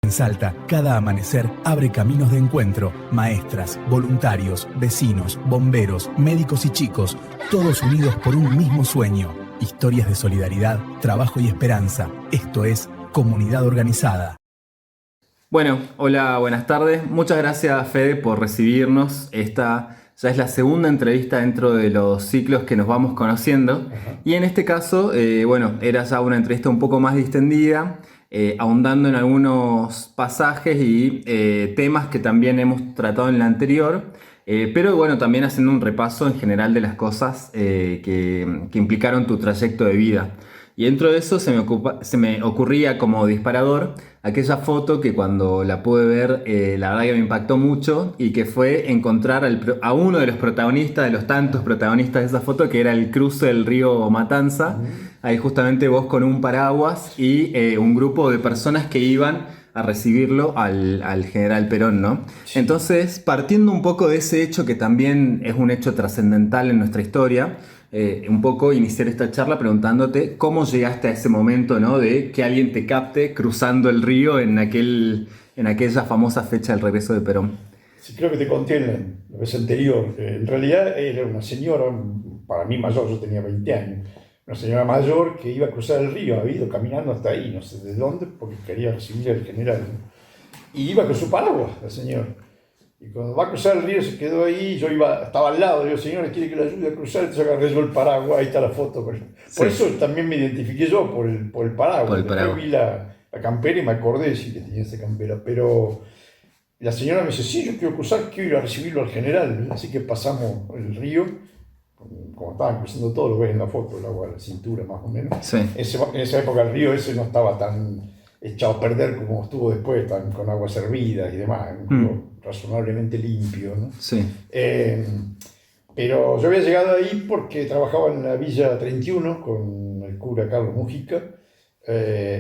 En Salta, cada amanecer abre caminos de encuentro. Maestras, voluntarios, vecinos, bomberos, médicos y chicos, todos unidos por un mismo sueño. Historias de solidaridad, trabajo y esperanza. Esto es Comunidad Organizada. Bueno, hola, buenas tardes. Muchas gracias, Fede, por recibirnos. Esta ya es la segunda entrevista dentro de los ciclos que nos vamos conociendo. Y en este caso, era ya una entrevista un poco más distendida, ahondando en algunos pasajes y temas que también hemos tratado en la anterior. Pero bueno, también haciendo un repaso en general de las cosas que implicaron tu trayecto de vida. Y dentro de eso se me ocurría como disparador aquella foto que cuando la pude ver, la verdad que me impactó mucho, y que fue encontrar a uno de los protagonistas, de los tantos protagonistas de esa foto, que era el cruce del río Matanza. Ahí justamente vos con un paraguas y un grupo de personas que iban a recibirlo al general Perón, ¿no? Sí. Entonces, partiendo un poco de ese hecho que también es un hecho trascendental en nuestra historia, un poco iniciar esta charla preguntándote cómo llegaste a ese momento, ¿no? De que alguien te capte cruzando el río en aquella famosa fecha del regreso de Perón. Sí, creo que te conté en la vez anterior. En realidad era una señora, para mí mayor, yo tenía 20 años, una señora mayor que iba a cruzar el río, había ido caminando hasta ahí, no sé de dónde, porque quería recibir al general. Y iba con su paraguas, la señora. Y cuando va a cruzar el río se quedó ahí, estaba al lado, digo, señora, ¿quiere que le ayude a cruzar? Entonces agarré yo el paraguas, ahí está la foto. Por eso también me identifiqué yo, por el paraguas. Después vi la campera y me acordé sí que tenía esa campera, pero la señora me dice, sí, yo quiero cruzar, quiero ir a recibirlo al general. Así que pasamos el río, como estaban cruzando todo, lo ves en la foto, el agua a la cintura más o menos. Sí. En esa época el río ese no estaba tan echado a perder como estuvo después, con aguas hervidas y demás, razonablemente limpio, ¿no? Sí. Pero yo había llegado ahí porque trabajaba en la Villa 31 con el cura Carlos Mujica,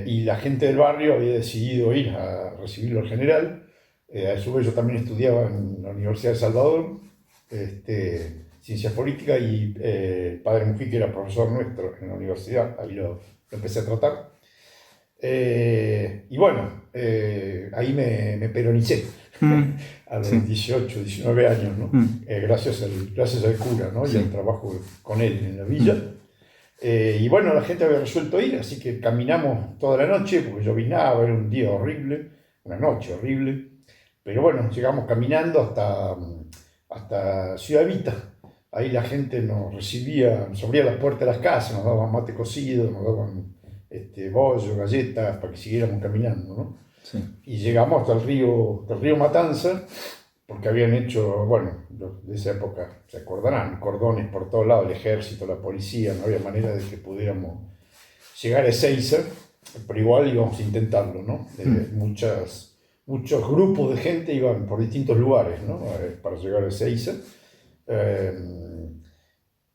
y la gente del barrio había decidido ir a recibirlo al general. A su vez yo también estudiaba en la Universidad de Salvador, Ciencias Políticas, y el padre Mujica era profesor nuestro en la universidad, ahí lo empecé a tratar. Y bueno, ahí me peronicé a los 18, 19 años, ¿no? Gracias al cura, ¿no? Y al trabajo con él en la villa. Y bueno, la gente había resuelto ir, así que caminamos toda la noche, porque llovinaba, era un día horrible, una noche horrible. Pero bueno, llegamos caminando hasta Ciudad Evita. Ahí la gente nos recibía, nos abría las puertas de las casas, nos daban mate cocido, nos daban bollo, galletas, para que siguiéramos caminando, ¿no? Sí. Y llegamos hasta el río Matanza, porque habían hecho, bueno, de esa época, se acordarán, cordones por todos lados, el ejército, la policía, no había manera de que pudiéramos llegar a Ezeiza, pero igual íbamos a intentarlo, ¿no? Muchos grupos de gente iban por distintos lugares, ¿no? Para llegar a Ezeiza.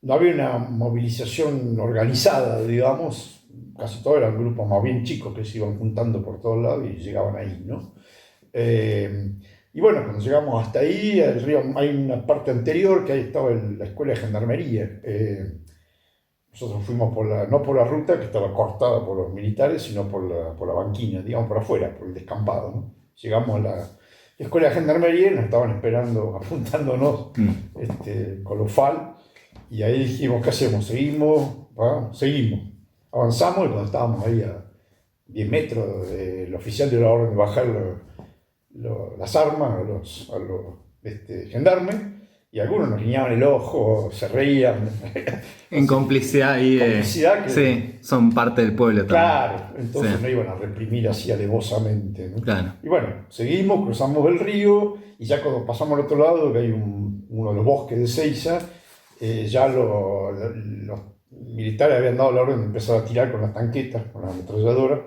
No había una movilización organizada, digamos, casi todos eran grupos más bien chicos que se iban juntando por todos lados y llegaban ahí, ¿no? Y bueno, cuando llegamos hasta ahí, el río, hay una parte anterior que ahí estaba la escuela de gendarmería. Nosotros fuimos no por la ruta que estaba cortada por los militares, sino por la banquina, digamos, por afuera, por el descampado, ¿no? Llegamos a la escuela de gendarmería y nos estaban esperando, apuntándonos con los FAL, y ahí dijimos, ¿qué hacemos? ¿Seguimos? Seguimos. Avanzamos, y cuando estábamos ahí a 10 metros, el oficial dio la orden de bajar las armas a los gendarmes, y algunos nos guiñaban el ojo, se reían. En complicidad ahí. Sí, son parte del pueblo también. Claro, entonces sí. No iban a reprimir así alevosamente, ¿no? Claro. Y bueno, seguimos, cruzamos el río, y ya cuando pasamos al otro lado, que hay uno de los bosques de Ezeiza, ya los militares habían dado la orden de empezar a tirar con las tanquetas, con las ametralladoras,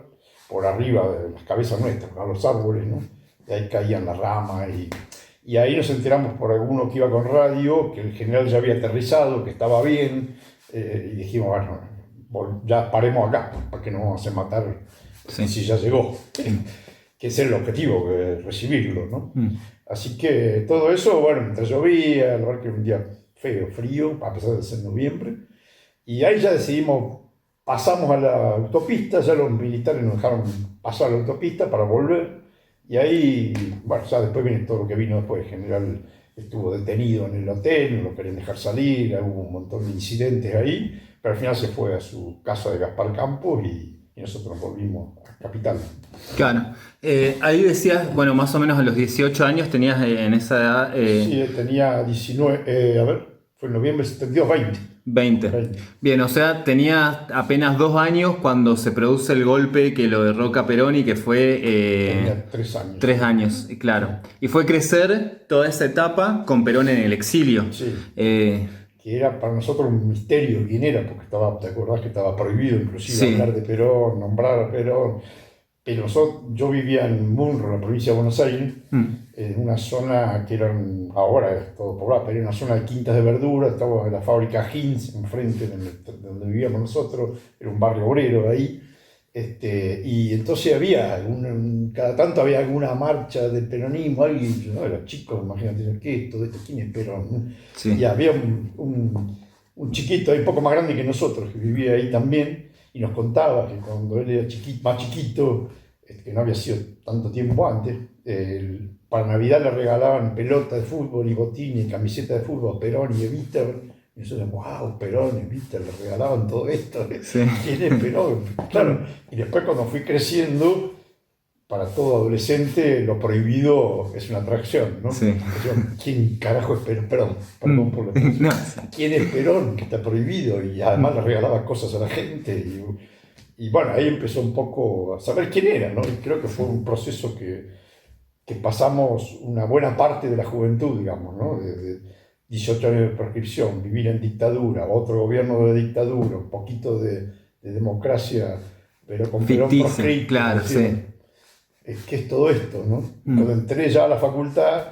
por arriba de las cabezas nuestras, a los árboles, ¿no? Y ahí caían las ramas, y ahí nos enteramos por alguno que iba con radio que el general ya había aterrizado, que estaba bien, y dijimos, bueno, ya paremos acá, para que nos vamos a hacer matar si ya llegó, que ese es el objetivo, recibirlo, ¿no? Así que todo eso, bueno, mientras llovía, la verdad que era un día frío, a pesar de ser noviembre, y ahí ya decidimos, pasamos a la autopista, ya los militares nos dejaron pasar a la autopista para volver, Y ahí, bueno, ya después viene todo lo que vino después. En general estuvo detenido en el hotel, no lo querían dejar salir, hubo un montón de incidentes ahí, pero al final se fue a su casa de Gaspar Campos y nosotros volvimos a Capital. Claro. Ahí decías, bueno, más o menos a los 18 años tenías en esa edad... Sí, tenía 19, a ver, fue en noviembre, 72, 20. 20. Bien, o sea, tenía apenas 2 años cuando se produce el golpe que lo derroca a Perón y que fue... Tenía 3 años. 3 años, claro. Y fue crecer toda esa etapa con Perón en el exilio. Sí. Que era para nosotros un misterio quién era, porque estaba, ¿te acordás que estaba prohibido inclusive hablar de Perón, nombrar a Perón? Pero yo vivía en Munro, en la provincia de Buenos Aires, en una zona que ahora es todo poblado, pero era una zona de quintas de verdura, estaba en la fábrica Hinz, enfrente de donde vivíamos nosotros, era un barrio obrero ahí, y entonces había, cada tanto había alguna marcha del peronismo, alguien, ¿no? Los chicos, imagínate, ¿qué es todo esto? ¿Quién es Perón? Sí. Y había un chiquito ahí, un poco más grande que nosotros, que vivía ahí también, y nos contaba que cuando él era más chiquito, que no había sido tanto tiempo antes, para Navidad le regalaban pelota de fútbol y botín y camiseta de fútbol a Perón y Evita. Y nosotros, wow, Perón, Evita, le regalaban todo esto. Sí. ¿Quién es Perón? Claro. Y después cuando fui creciendo, para todo adolescente, lo prohibido es una atracción, ¿no? Sí. ¿Quién carajo es Perón? Perdón por lo que no. ¿Quién es Perón? Que está prohibido. Y además le regalaba cosas a la gente. Y bueno, ahí empezó un poco a saber quién era, ¿no? Y creo que fue un proceso que pasamos una buena parte de la juventud, digamos, ¿no? De 18 años de proscripción, vivir en dictadura, otro gobierno de dictadura, un poquito de democracia, pero con Perón proscrito. Claro, sí. ¿Qué es todo esto, no? Cuando entré ya a la facultad,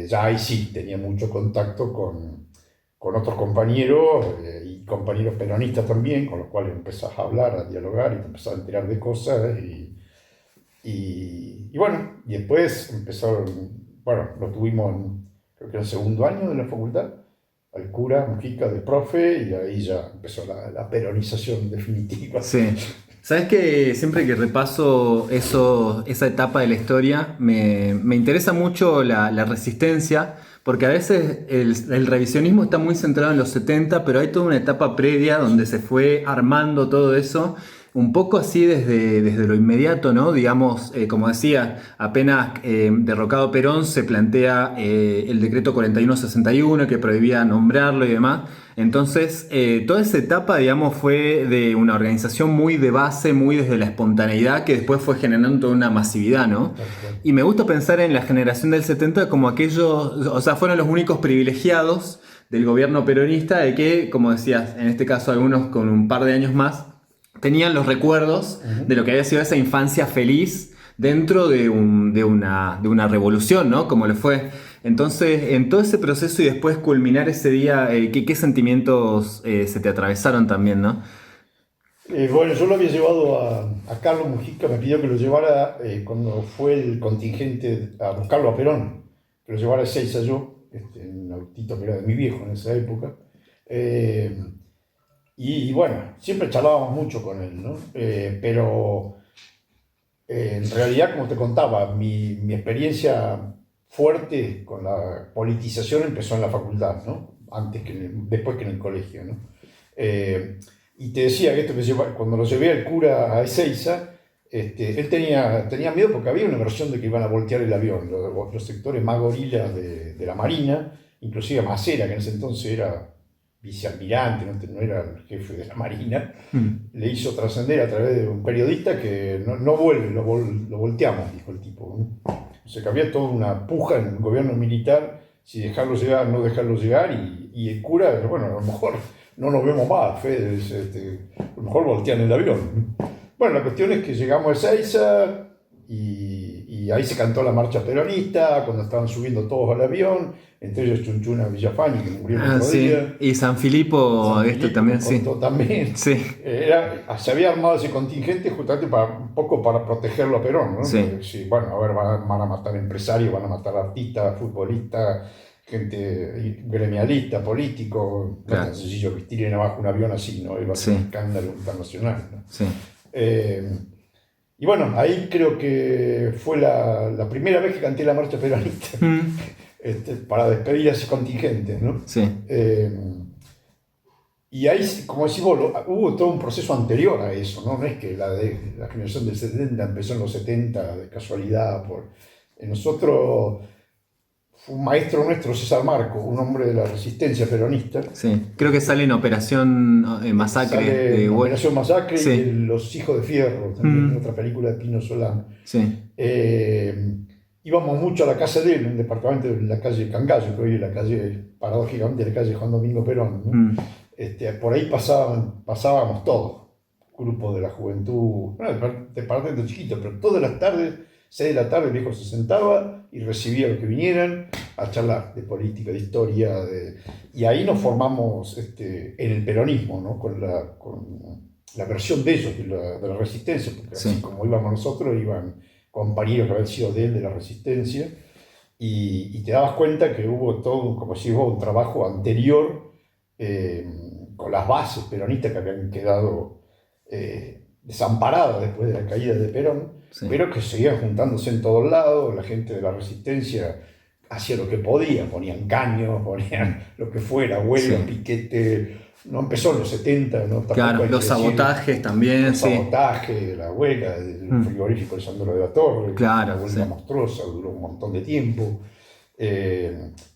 ya ahí sí tenía mucho contacto con otros compañeros y compañeros peronistas también, con los cuales empezás a hablar, a dialogar y te empezás a enterar de cosas. Y bueno, y después empezaron, bueno, lo tuvimos creo que en el segundo año de la facultad, al cura Mujica de profe, y ahí ya empezó la peronización definitiva. Sí. ¿Sabes que siempre que repaso esa etapa de la historia, me interesa mucho la resistencia? Porque a veces el revisionismo está muy centrado en los 70, pero hay toda una etapa previa donde se fue armando todo eso, un poco así desde lo inmediato, ¿no? Digamos, como decía, apenas derrocado Perón se plantea el decreto 4161 que prohibía nombrarlo y demás. Entonces, toda esa etapa, digamos, fue de una organización muy de base, muy desde la espontaneidad, que después fue generando toda una masividad, ¿no? Y me gusta pensar en la generación del 70 como aquellos, o sea, fueron los únicos privilegiados del gobierno peronista de que, como decías, en este caso algunos con un par de años más, tenían los recuerdos de lo que había sido esa infancia feliz dentro de una revolución, ¿no? Como le fue. Entonces, en todo ese proceso y después culminar ese día, ¿qué sentimientos se te atravesaron también, no? Bueno, yo lo había llevado a Carlos Mujica, me pidió que lo llevara cuando fue el contingente a buscarlo a Perón, que lo llevara a Ezeiza yo, en un autito que era de mi viejo en esa época. Y bueno, siempre charlábamos mucho con él, ¿no? Pero en realidad, como te contaba, mi experiencia fuerte con la politización empezó en la facultad, ¿no? Después que en el colegio, ¿no? Y te decía que cuando lo llevé al cura a Ezeiza, él tenía miedo porque había una versión de que iban a voltear el avión, los sectores más gorilas de la Marina, inclusive Macera, que en ese entonces era vicealmirante, no era el jefe de la Marina, le hizo trascender a través de un periodista que no vuelve, lo volteamos, dijo el tipo, ¿no? O sea que había toda una puja en el gobierno militar, si dejarlo llegar, no dejarlo llegar, y el cura, bueno, a lo mejor no nos vemos más, Fede, a lo mejor voltean el avión. Bueno, la cuestión es que llegamos a Ezeiza y ahí se cantó la marcha peronista, cuando estaban subiendo todos al avión, entre ellos Chunchuna Villafañe, que murió el otro día. Y San Filipo, también, sí. También. Sí. Se había armado ese contingente justamente un poco para protegerlo a Perón, ¿no? Sí. Porque, sí, bueno, a ver, van a matar empresarios, van a matar artistas, futbolistas, gente gremialista, político. No es tan sencillo que tiren abajo un avión así, ¿no? Iba a ser un escándalo internacional, ¿no? Sí. Y Y bueno, ahí creo que fue la primera vez que canté la marcha peronista, para despedir a ese contingente, ¿no? Sí. Y ahí, como decís vos, hubo todo un proceso anterior a eso, ¿no? No es que la generación del 70 empezó en los 70 de casualidad. Nosotros, fue un maestro nuestro, César Marco, un hombre de la resistencia peronista. Sí, creo que sale en Operación Masacre. Sale en Operación Masacre, sí. Y Los Hijos de Fierro, también otra película de Pino Solano. Sí. Íbamos mucho a la casa de él, en un departamento en la calle Cangallo, que hoy es la calle, paradójicamente, la calle Juan Domingo Perón, ¿no? Por ahí pasábamos todos, grupos de la juventud, bueno, departamento chiquito, pero todas las tardes, 6 de la tarde, el viejo se sentaba y recibía a los que vinieran a charlar de política, de historia, y ahí nos formamos en el peronismo, ¿no? con la versión de ellos, de la resistencia, porque así como íbamos nosotros, iban compañeros que habían sido de él, de la resistencia, y te dabas cuenta que hubo todo, como si hubo un trabajo anterior, con las bases peronistas que habían quedado desamparadas después de la caída de Perón, pero que seguían juntándose en todos lados. La gente de la resistencia hacía lo que podía, ponían caños, ponían lo que fuera, huelga, piquete. No empezó en los 70, ¿no? Claro, los sabotajes también. El sabotaje, la huelga del frigorífico de Sandro de la Torre, claro, una huelga monstruosa, duró un montón de tiempo.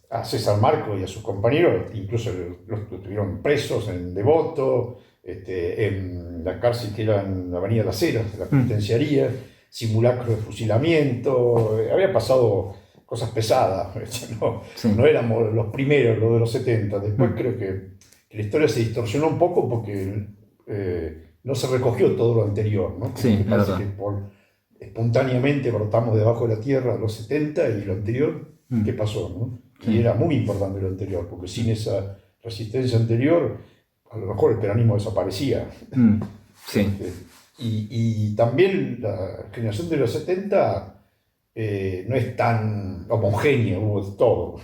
A César Marco y a sus compañeros, incluso los tuvieron presos en Devoto, en la cárcel que era en la Avenida Las Heras, la penitenciaría, simulacro de fusilamiento, había pasado cosas pesadas, no éramos los primeros, los de los 70. Después creo que la historia se distorsionó un poco porque no se recogió todo lo anterior, ¿no? Sí, parece que espontáneamente brotamos debajo de la tierra los 70 y lo anterior, ¿qué pasó, no? Y era muy importante lo anterior, porque sin esa resistencia anterior, a lo mejor el peronismo desaparecía. Sí. Y también la generación de los 70 no es tan homogénea, hubo de todo.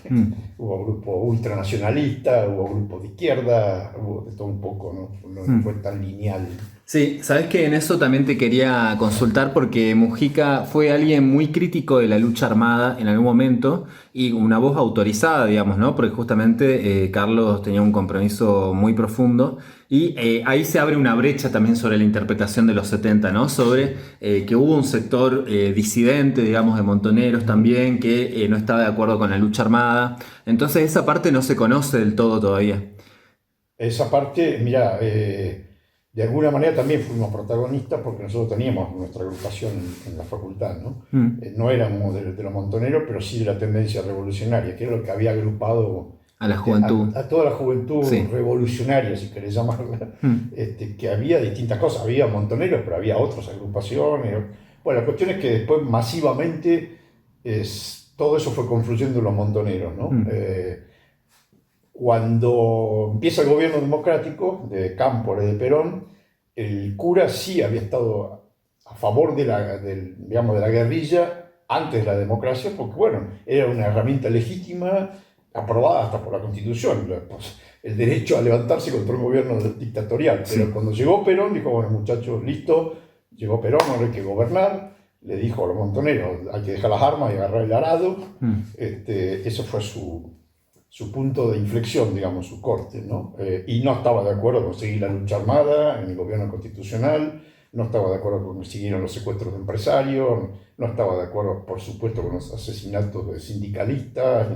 Hubo grupos ultranacionalistas, hubo grupos de izquierda, hubo de todo un poco, no fue tan lineal. Sí, sabes que en eso también te quería consultar porque Mujica fue alguien muy crítico de la lucha armada en algún momento y una voz autorizada, digamos, ¿no? Porque justamente Carlos tenía un compromiso muy profundo y ahí se abre una brecha también sobre la interpretación de los 70, ¿no? Sobre que hubo un sector disidente, digamos, de montoneros también que no estaba de acuerdo con la lucha armada. Entonces esa parte no se conoce del todo todavía. Esa parte, mira, de alguna manera también fuimos protagonistas porque nosotros teníamos nuestra agrupación en la facultad, ¿no? No éramos de los montoneros, pero sí de la tendencia revolucionaria, que era lo que había agrupado a la juventud. A toda la juventud revolucionaria, si querés llamarla, que había distintas cosas, había montoneros, pero había otras agrupaciones. Bueno, la cuestión es que después masivamente todo eso fue confluyendo en los montoneros, ¿no? Cuando empieza el gobierno democrático de Cámpora y de Perón, el cura sí había estado a favor de la guerrilla antes de la democracia, porque bueno, era una herramienta legítima, aprobada hasta por la Constitución, el derecho a levantarse contra un gobierno dictatorial. Pero cuando llegó Perón, dijo, bueno, muchachos, listo, llegó Perón, ahora hay que gobernar. Le dijo a los montoneros, hay que dejar las armas y agarrar el arado. Eso fue su punto de inflexión, digamos, su corte, ¿no? Y no estaba de acuerdo con seguir la lucha armada en el gobierno constitucional, no estaba de acuerdo con que siguieran los secuestros de empresarios, no estaba de acuerdo, por supuesto, con los asesinatos de sindicalistas,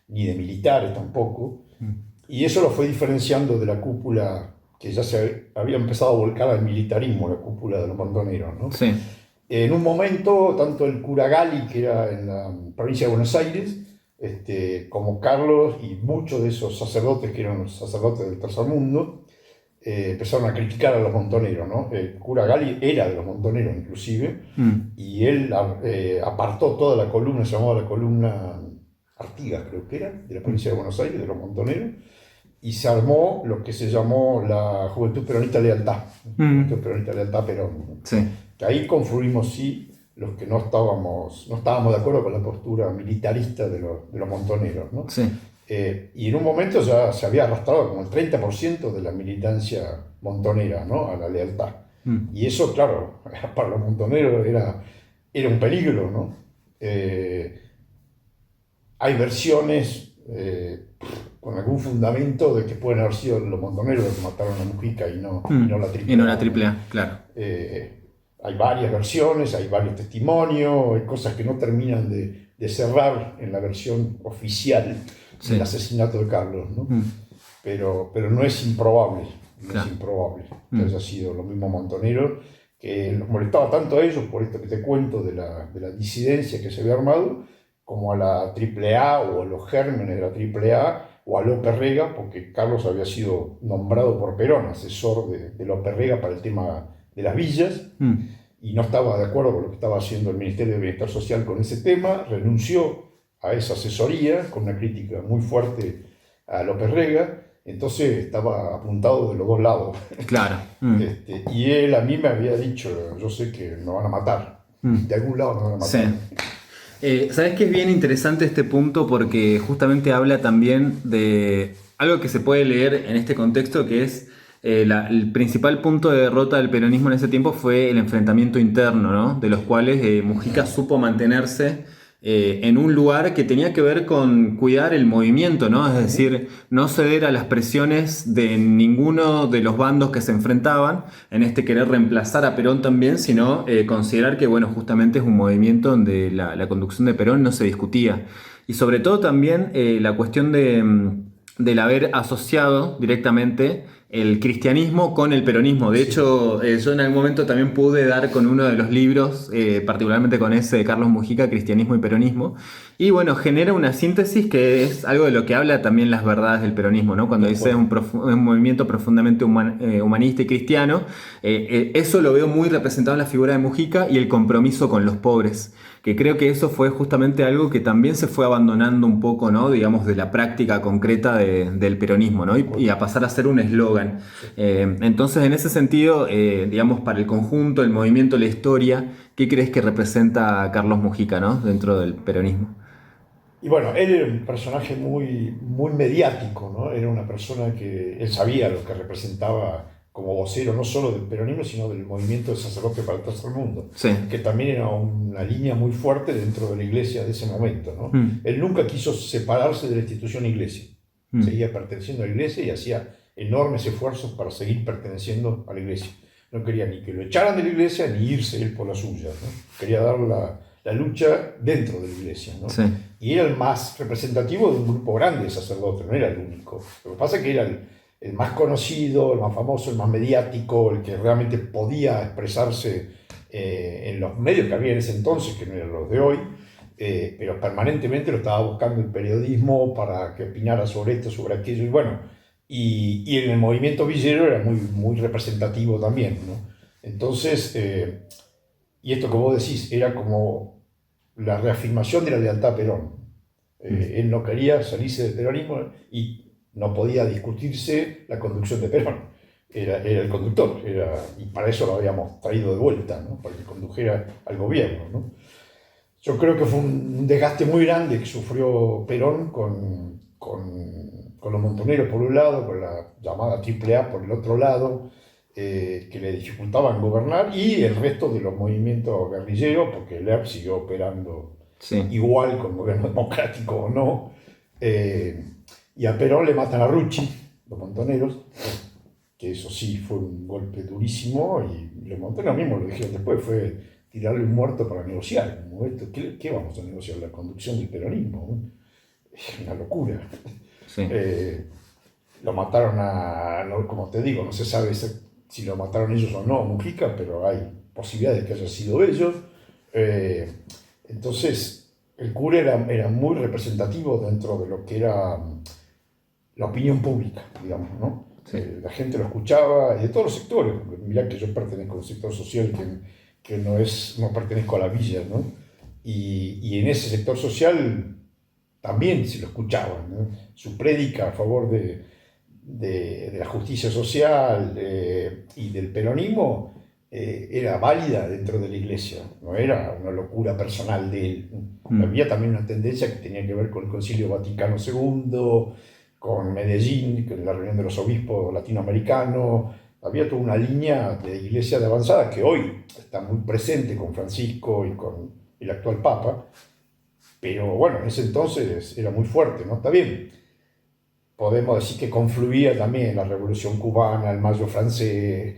ni de militares tampoco. Y eso lo fue diferenciando de la cúpula, que ya se había empezado a volcar al militarismo, la cúpula de los montoneros, ¿no? Sí. En un momento, tanto el cura Gali, que era en la provincia de Buenos Aires, como Carlos y muchos de esos sacerdotes que eran los sacerdotes del tercer mundo, empezaron a criticar a los montoneros, ¿no? El cura Gali era de los montoneros inclusive, y él apartó toda la columna, se llamaba la columna Artigas, creo que era, de la provincia de Buenos Aires, de los montoneros, y se armó lo que se llamó la Juventud Peronista Lealtad, Juventud Peronista Lealtad Perón. Sí. Que ahí confluimos, sí, los que no estábamos de acuerdo con la postura militarista de los montoneros, ¿no? Sí. Y en un momento ya se había arrastrado como el 30% de la militancia montonera, ¿no? A la lealtad. Y eso, claro, para los montoneros era un peligro, ¿no? Hay versiones con algún fundamento de que pueden haber sido los montoneros los que mataron a Mujica y no la AAA. Y no la AAA, claro. Hay varias versiones, hay varios testimonios, hay cosas que no terminan de cerrar en la versión oficial del asesinato de Carlos, ¿no? Pero no es improbable, es improbable que haya sido los mismos montoneros, que los molestaba tanto a ellos, por esto que te cuento, de la disidencia que se había armado, como a la AAA o a los gérmenes de la AAA o a López Rega, porque Carlos había sido nombrado por Perón asesor de López Rega para el tema de las villas, y no estaba de acuerdo con lo que estaba haciendo el Ministerio de Bienestar Social con ese tema, renunció a esa asesoría con una crítica muy fuerte a López Rega. Entonces estaba apuntado de los dos lados. Claro. Y él a mí me había dicho, yo sé que nos van a matar, de algún lado nos van a matar. Sí. ¿Sabes que es bien interesante este punto? Porque justamente habla también de algo que se puede leer en este contexto, que es el principal punto de derrota del peronismo en ese tiempo fue el enfrentamiento interno, ¿no? De los cuales Mujica supo mantenerse en un lugar que tenía que ver con cuidar el movimiento, ¿no? Es decir, no ceder a las presiones de ninguno de los bandos que se enfrentaban, en este querer reemplazar a Perón también, sino considerar que, bueno, justamente es un movimiento donde la conducción de Perón no se discutía. Y sobre todo también la cuestión del haber asociado directamente el cristianismo con el peronismo. De hecho, yo en algún momento también pude dar con uno de los libros, particularmente con ese de Carlos Mujica, Cristianismo y Peronismo, y bueno, genera una síntesis que es algo de lo que habla también las verdades del peronismo, ¿no? Cuando dice un movimiento profundamente humanista y cristiano, eso lo veo muy representado en la figura de Mujica y el compromiso con los pobres, que creo que eso fue justamente algo que también se fue abandonando un poco, ¿no? Digamos, de la práctica concreta del peronismo, ¿no? Y a pasar a ser un eslogan. Entonces, en ese sentido, digamos, para el conjunto, el movimiento, la historia, ¿qué crees que representa a Carlos Mujica, ¿no? Dentro del peronismo? Y bueno, él era un personaje muy, muy mediático, ¿no? Era una persona que él sabía lo que representaba como vocero no solo del peronismo, sino del movimiento de sacerdote para el tercer mundo, que también era una línea muy fuerte dentro de la iglesia de ese momento, ¿no? Él nunca quiso separarse de la institución iglesia, seguía perteneciendo a la iglesia y hacía enormes esfuerzos para seguir perteneciendo a la iglesia. No quería ni que lo echaran de la iglesia ni irse él por la suya, ¿no? Quería dar la lucha dentro de la iglesia, ¿no? Y era el más representativo de un grupo grande de sacerdotes, no era el único. Lo que pasa es que era el más conocido, el más famoso, el más mediático, el que realmente podía expresarse en los medios que había en ese entonces, que no eran los de hoy, pero permanentemente lo estaba buscando el periodismo para que opinara sobre esto, sobre aquello, y bueno, y en el movimiento villero era muy, muy representativo también, ¿no? Entonces, y esto que vos decís, era como la reafirmación de la lealtad a Perón. Él no quería salirse del peronismo y no podía discutirse la conducción de Perón. Era el conductor, y para eso lo habíamos traído de vuelta, ¿no? Para que condujera al gobierno, ¿no? Yo creo que fue un desgaste muy grande que sufrió Perón con los montoneros por un lado, con la llamada AAA por el otro lado, que le dificultaban gobernar, y el resto de los movimientos guerrilleros, porque el ERP siguió operando igual con gobierno democrático o no. Y a Perón le matan a Rucci, los montoneros, que eso sí fue un golpe durísimo, y los montoneros mismos lo dijeron después, fue tirarle un muerto para negociar. ¿Qué vamos a negociar? La conducción del peronismo, ¿no? Es una locura. Lo mataron como te digo, no se sabe si lo mataron ellos o no, Mujica, pero hay posibilidades de que haya sido ellos. Entonces, el cura era muy representativo dentro de lo que era la opinión pública, digamos, ¿no? La gente lo escuchaba, y de todos los sectores, porque mirá que yo pertenezco a un sector social que no pertenezco a la villa, ¿no? Y en ese sector social también se lo escuchaban, ¿no? Su prédica a favor de la justicia social y del peronismo era válida dentro de la iglesia, no era una locura personal de él. Había también una tendencia que tenía que ver con el Concilio Vaticano II, con Medellín, con la reunión de los obispos latinoamericanos, había toda una línea de iglesia de avanzada que hoy está muy presente con Francisco y con el actual Papa, pero bueno, en ese entonces era muy fuerte, ¿no? Está bien, podemos decir que confluía también la Revolución Cubana, el Mayo francés,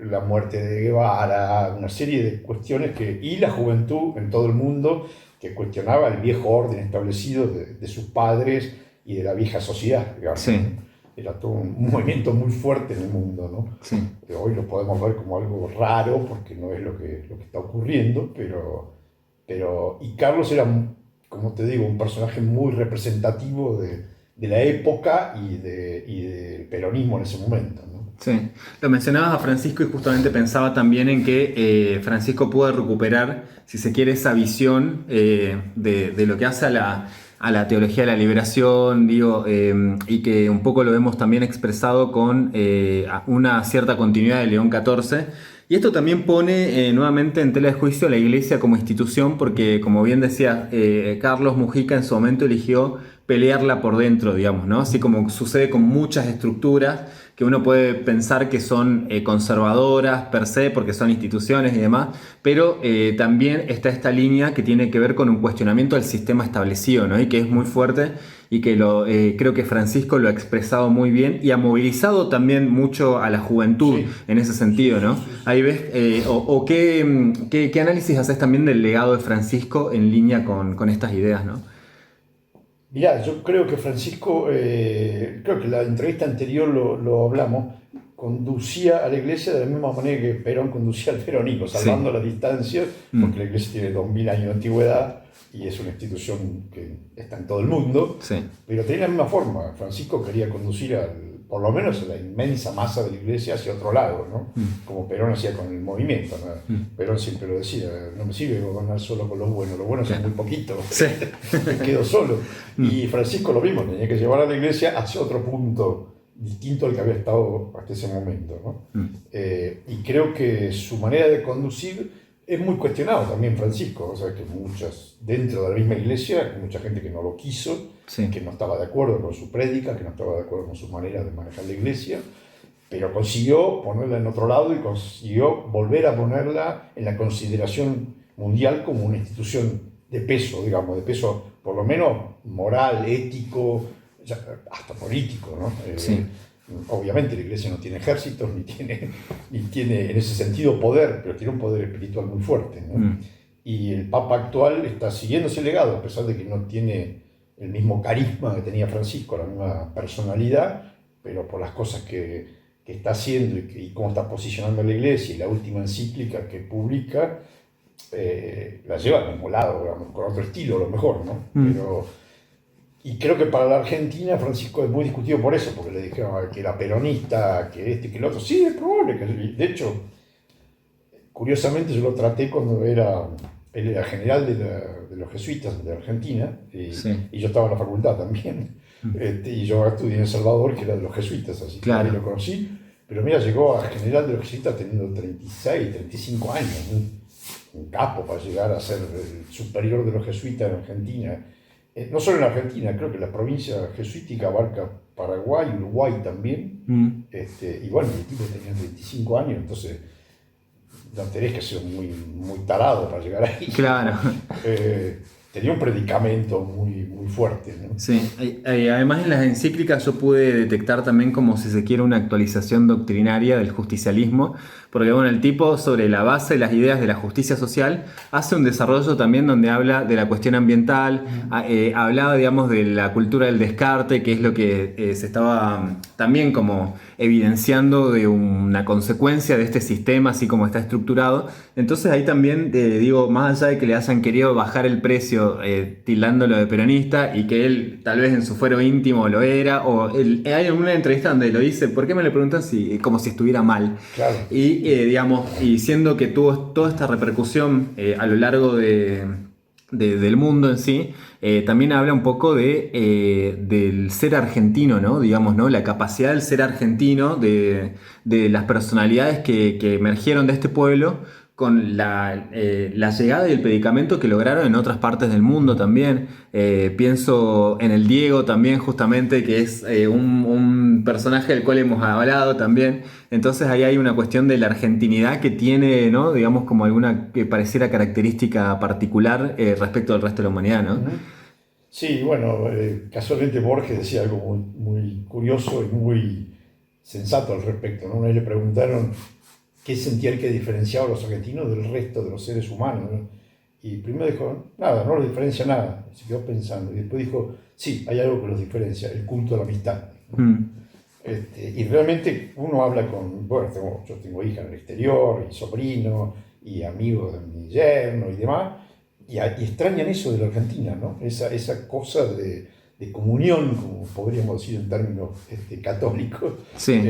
la muerte de Guevara, una serie de cuestiones y la juventud en todo el mundo que cuestionaba el viejo orden establecido de sus padres y de la vieja sociedad, digamos. Sí. Era todo un movimiento muy fuerte en el mundo, ¿no? Sí. Hoy lo podemos ver como algo raro porque no es lo que está ocurriendo, y Carlos era, como te digo, un personaje muy representativo de la época y del peronismo en ese momento, ¿no? Sí, lo mencionabas a Francisco y justamente pensaba también en que Francisco puede recuperar, si se quiere, esa visión de lo que hace a la teología de la liberación, digo, y que un poco lo hemos también expresado con una cierta continuidad de León XIV. Y esto también pone nuevamente en tela de juicio a la Iglesia como institución, porque como bien decía Carlos Mujica, en su momento eligió pelearla por dentro, digamos, ¿no? Así como sucede con muchas estructuras que uno puede pensar que son conservadoras per se, porque son instituciones y demás, pero también está esta línea que tiene que ver con un cuestionamiento del sistema establecido, ¿no? Y que es muy fuerte y que creo que Francisco lo ha expresado muy bien y ha movilizado también mucho a la juventud, sí, en ese sentido, ¿no? Sí. Ahí ves, ¿qué análisis haces también del legado de Francisco en línea con estas ideas, ¿no? Mirá, yo creo que Francisco, creo que la entrevista anterior lo hablamos, conducía a la Iglesia de la misma manera que Perón conducía al peronismo, salvando, sí, las distancias, porque la Iglesia tiene 2000 años de antigüedad y es una institución que está en todo el mundo, sí, pero tenía la misma forma. Francisco quería conducir por lo menos a la inmensa masa de la Iglesia hacia otro lado, ¿no? Como Perón hacía con el movimiento, ¿no? Perón siempre lo decía, no me sirve gobernar solo con los buenos son muy poquitos, sí, me quedo solo. Y Francisco lo mismo, tenía que llevar a la Iglesia hacia otro punto distinto al que había estado hasta ese momento, ¿no? Y creo que su manera de conducir es muy cuestionado también Francisco, o sea que dentro de la misma Iglesia, hay mucha gente que no lo quiso, sí, que no estaba de acuerdo con su prédica, que no estaba de acuerdo con su manera de manejar la Iglesia, pero consiguió ponerla en otro lado y consiguió volver a ponerla en la consideración mundial como una institución de peso, digamos, de peso por lo menos moral, ético, hasta político, ¿no? Sí. Obviamente la Iglesia no tiene ejércitos, ni tiene en ese sentido poder, pero tiene un poder espiritual muy fuerte, ¿no? Y el Papa actual está siguiendo ese legado, a pesar de que no tiene el mismo carisma que tenía Francisco, la misma personalidad, pero por las cosas que está haciendo y cómo está posicionando la Iglesia, y la última encíclica que publica, la lleva al mismo lado, digamos, con otro estilo a lo mejor, ¿no? Y creo que para la Argentina Francisco es muy discutido por eso, porque le dijeron que era peronista, que que el otro. Sí, es probable que... De hecho, curiosamente yo lo traté cuando él era general de los jesuitas de Argentina, sí, y yo estaba en la facultad también, y yo estudié en El Salvador, que era de los jesuitas, así que lo conocí. Pero mira, llegó a general de los jesuitas teniendo 36, 35 años, un capo para llegar a ser el superior de los jesuitas en Argentina. No solo en Argentina, creo que la provincia jesuítica abarca Paraguay, Uruguay también, y bueno, el tipo tenía 35 años, entonces no tenés que ser muy, muy tarado para llegar ahí. Claro. Tenía un predicamento muy, muy fuerte, ¿no? Sí, además en las encíclicas yo pude detectar también como si se quiere una actualización doctrinaria del justicialismo, porque bueno, el tipo sobre la base de las ideas de la justicia social hace un desarrollo también donde habla de la cuestión ambiental, hablaba digamos de la cultura del descarte, que es lo que se estaba también como evidenciando de una consecuencia de este sistema así como está estructurado. Entonces ahí también digo, más allá de que le hayan querido bajar el precio tildándolo de peronista y que él tal vez en su fuero íntimo lo era, hay una entrevista donde lo dice, ¿por qué me le preguntan como si estuviera mal? Claro. Y digamos, y siendo que tuvo toda esta repercusión a lo largo del mundo en sí, también habla un poco del ser argentino, ¿no? Digamos, ¿no? La capacidad del ser argentino, de las personalidades que emergieron de este pueblo, con la llegada del medicamento que lograron en otras partes del mundo también. Pienso en el Diego también, justamente, que es un personaje del cual hemos hablado también. Entonces ahí hay una cuestión de la argentinidad que tiene, ¿no? Digamos, como alguna que pareciera característica particular respecto al resto de la humanidad, ¿no? Sí, bueno, casualmente Borges decía algo muy, muy curioso y muy sensato al respecto, ¿no? Una vez le preguntaron qué sentía el que diferenciaba a los argentinos del resto de los seres humanos, ¿no? Y primero dijo, nada, no los diferencia nada. Se quedó pensando. Y después dijo, sí, hay algo que los diferencia, el culto a la amistad. Y realmente uno habla con, bueno, yo tengo hija en el exterior, y sobrino, y amigos de mi yerno y demás, y extrañan eso de la Argentina, ¿no? Esa cosa de comunión, como podríamos decir en términos católicos, Sí.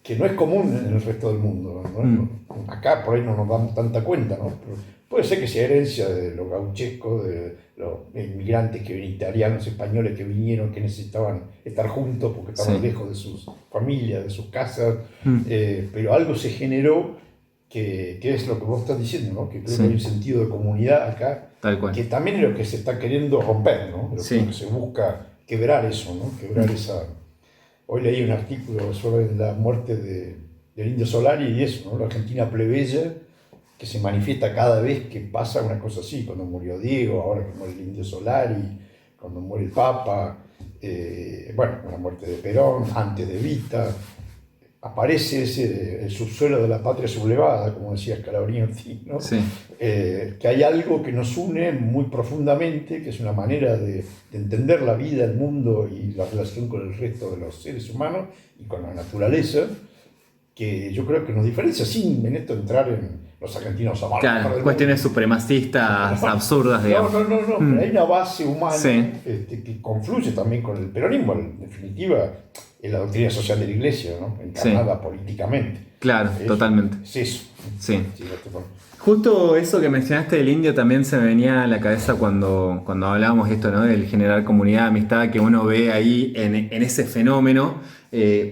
Que no es común en el resto del mundo, ¿no? Acá por ahí no nos damos tanta cuenta, ¿no? Pero puede ser que sea herencia de los gauchescos, de los inmigrantes que vienen, italianos, españoles que vinieron, que necesitaban estar juntos porque estaban lejos de sus familias, de sus casas, pero algo se generó que es lo que vos estás diciendo, ¿no? Que creo que hay un sentido de comunidad acá, Tal cual. que también es lo que se está queriendo romper, ¿no? Lo que se busca quebrar eso, ¿no? Quebrar esa... Hoy leí un artículo sobre la muerte del Indio Solari y eso, ¿no? La Argentina plebeya que se manifiesta cada vez que pasa una cosa así, cuando murió Diego, ahora que muere el Indio Solari, cuando muere el Papa, bueno, la muerte de Perón, antes de Evita, aparece el subsuelo de la patria sublevada, como decía Scalabrini Ortiz, ¿no? Sí. Que hay algo que nos une muy profundamente, que es una manera de entender la vida, el mundo y la relación con el resto de los seres humanos y con la naturaleza, que yo creo que nos diferencia, sin en esto entrar en los argentinos somos claro, cuestiones supremacistas absurdas, digamos. No, pero hay una base humana que confluye también con el peronismo, en definitiva, es la doctrina social de la Iglesia, ¿no? Encarnada políticamente. Claro, totalmente. Es eso. Sí. Justo eso que mencionaste del indio también se me venía a la cabeza cuando hablábamos esto, ¿no? Del generar comunidad, amistad, que uno ve ahí en ese fenómeno.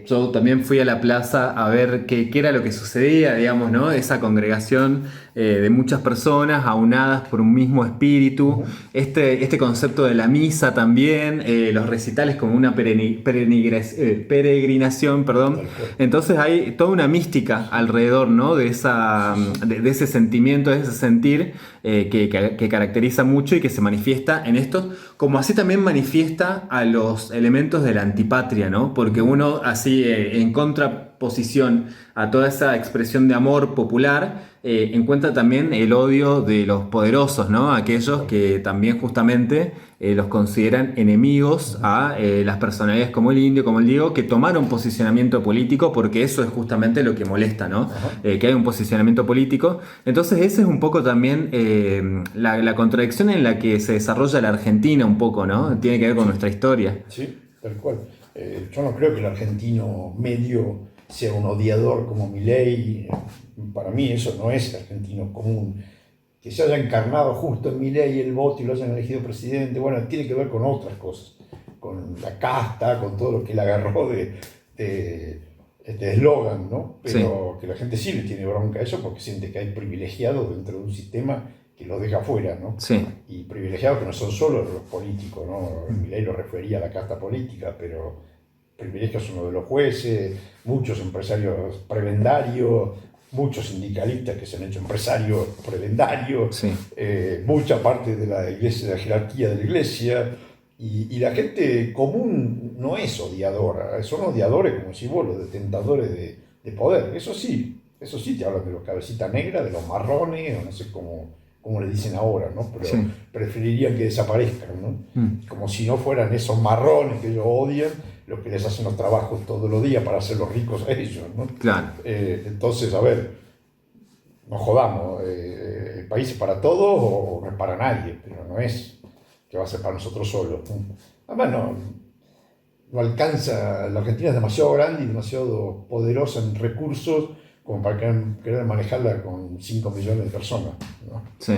Yo también fui a la plaza a ver qué era lo que sucedía, digamos, ¿no? Esa congregación de muchas personas aunadas por un mismo espíritu. Este concepto de la misa también, los recitales como una peregrinación, perdón. Entonces hay toda una mística alrededor, ¿no? De ese sentimiento, de ese sentir que caracteriza mucho y que se manifiesta en esto, como así también manifiesta a los elementos de la antipatria, ¿no? Porque uno así en contraposición a toda esa expresión de amor popular encuentra también el odio de los poderosos, ¿no? Aquellos que también justamente los consideran enemigos a las personalidades como el Indio, como el Diego, que tomaron posicionamiento político, porque eso es justamente lo que molesta, ¿no? Que hay un posicionamiento político. Entonces esa es un poco también la contradicción en la que se desarrolla la Argentina un poco, ¿no? Tiene que ver con nuestra historia. Sí, tal cual. Yo no creo que el argentino medio sea un odiador como Milei. Para mí eso no es argentino común. Que se haya encarnado justo en Milei el voto y lo hayan elegido presidente, bueno, tiene que ver con otras cosas, con la casta, con todo lo que él agarró de este eslogan, ¿no? Pero que la gente sí le tiene bronca a eso porque siente que hay privilegiados dentro de un sistema que los deja fuera, ¿no? Sí. Y privilegiados que no son solo los políticos, ¿no? Milei lo refería a la casta política, pero privilegios son los de los jueces, muchos empresarios prebendarios, muchos sindicalistas que se han hecho empresarios prebendarios, mucha parte de la iglesia, de la jerarquía de la iglesia, y la gente común no es odiadora, son odiadores, como si vos, los detentadores de poder. Eso sí te hablan de los cabecitas negras, de los marrones, o no sé cómo le dicen ahora, ¿no? Pero preferirían que desaparezcan, ¿no? Como si no fueran esos marrones que ellos odian, los que les hacen los trabajos todos los días para hacerlos ricos a ellos, ¿no? Claro. Entonces, a ver, no jodamos, el país es para todos o no es para nadie, pero no es que va a ser para nosotros solos. Además, no alcanza, la Argentina es demasiado grande y demasiado poderosa en recursos como para querer manejarla con 5 millones de personas, ¿no? Sí.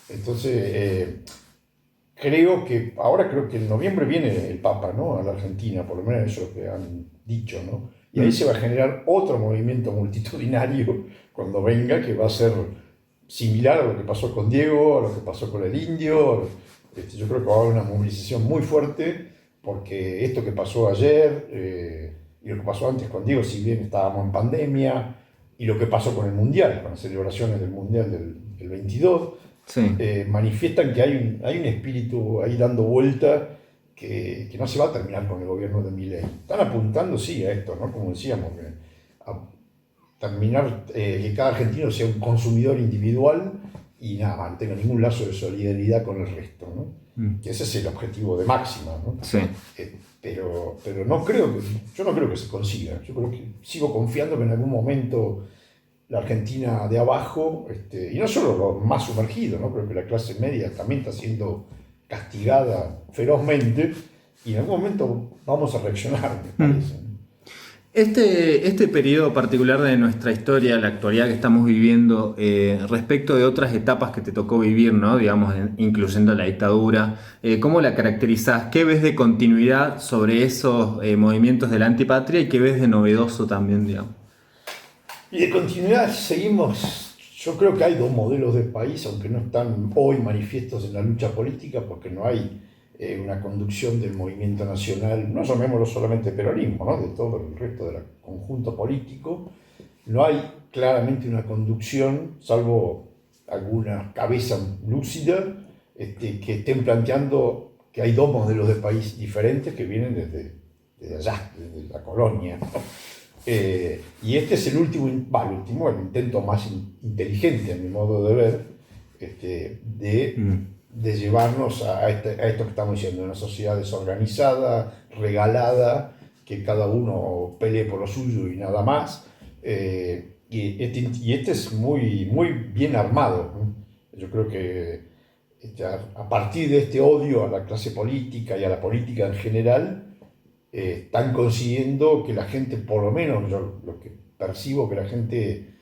Entonces, creo que en noviembre viene el Papa, ¿no? A la Argentina, por lo menos eso es lo que han dicho, ¿no? Y ahí se va a generar otro movimiento multitudinario cuando venga, que va a ser similar a lo que pasó con Diego, a lo que pasó con el Indio. Yo creo que va a haber una movilización muy fuerte, porque esto que pasó ayer y lo que pasó antes con Diego, si bien estábamos en pandemia, y lo que pasó con el Mundial, con las celebraciones del Mundial del 22, Sí. manifiestan que hay un espíritu ahí dando vuelta que no se va a terminar con el gobierno de Milei. Están apuntando, sí, a esto, ¿no? Como decíamos, a terminar, que cada argentino sea un consumidor individual y nada más, no tenga ningún lazo de solidaridad con el resto, ¿no? Que ese es el objetivo de máxima, ¿no? Sí. Pero yo no creo que se consiga. Yo creo que sigo confiando que en algún momento la Argentina de abajo, y no solo los más sumergidos, ¿no? Creo que la clase media también está siendo castigada ferozmente, y en algún momento vamos a reaccionar, me parece. Este periodo particular de nuestra historia, la actualidad que estamos viviendo, respecto de otras etapas que te tocó vivir, ¿no? Digamos, incluyendo la dictadura, ¿cómo la caracterizás? ¿Qué ves de continuidad sobre esos movimientos de la antipatria y qué ves de novedoso también, digamos? Y de continuidad seguimos. Yo creo que hay dos modelos de país, aunque no están hoy manifiestos en la lucha política, porque no hay una conducción del movimiento nacional, no llamémoslo solamente peronismo, ¿no? De todo el resto del conjunto político. No hay claramente una conducción, salvo alguna cabeza lúcida, que estén planteando que hay dos modelos de país diferentes que vienen desde allá, desde la colonia, ¿no? Y este es el intento más inteligente, a mi modo de ver, de llevarnos a esto que estamos diciendo, una sociedad desorganizada, regalada, que cada uno pelee por lo suyo y nada más. Y este es muy, muy bien armado, ¿no? Yo creo que a partir de este odio a la clase política y a la política en general, están consiguiendo que la gente, por lo menos yo lo que percibo, que la gente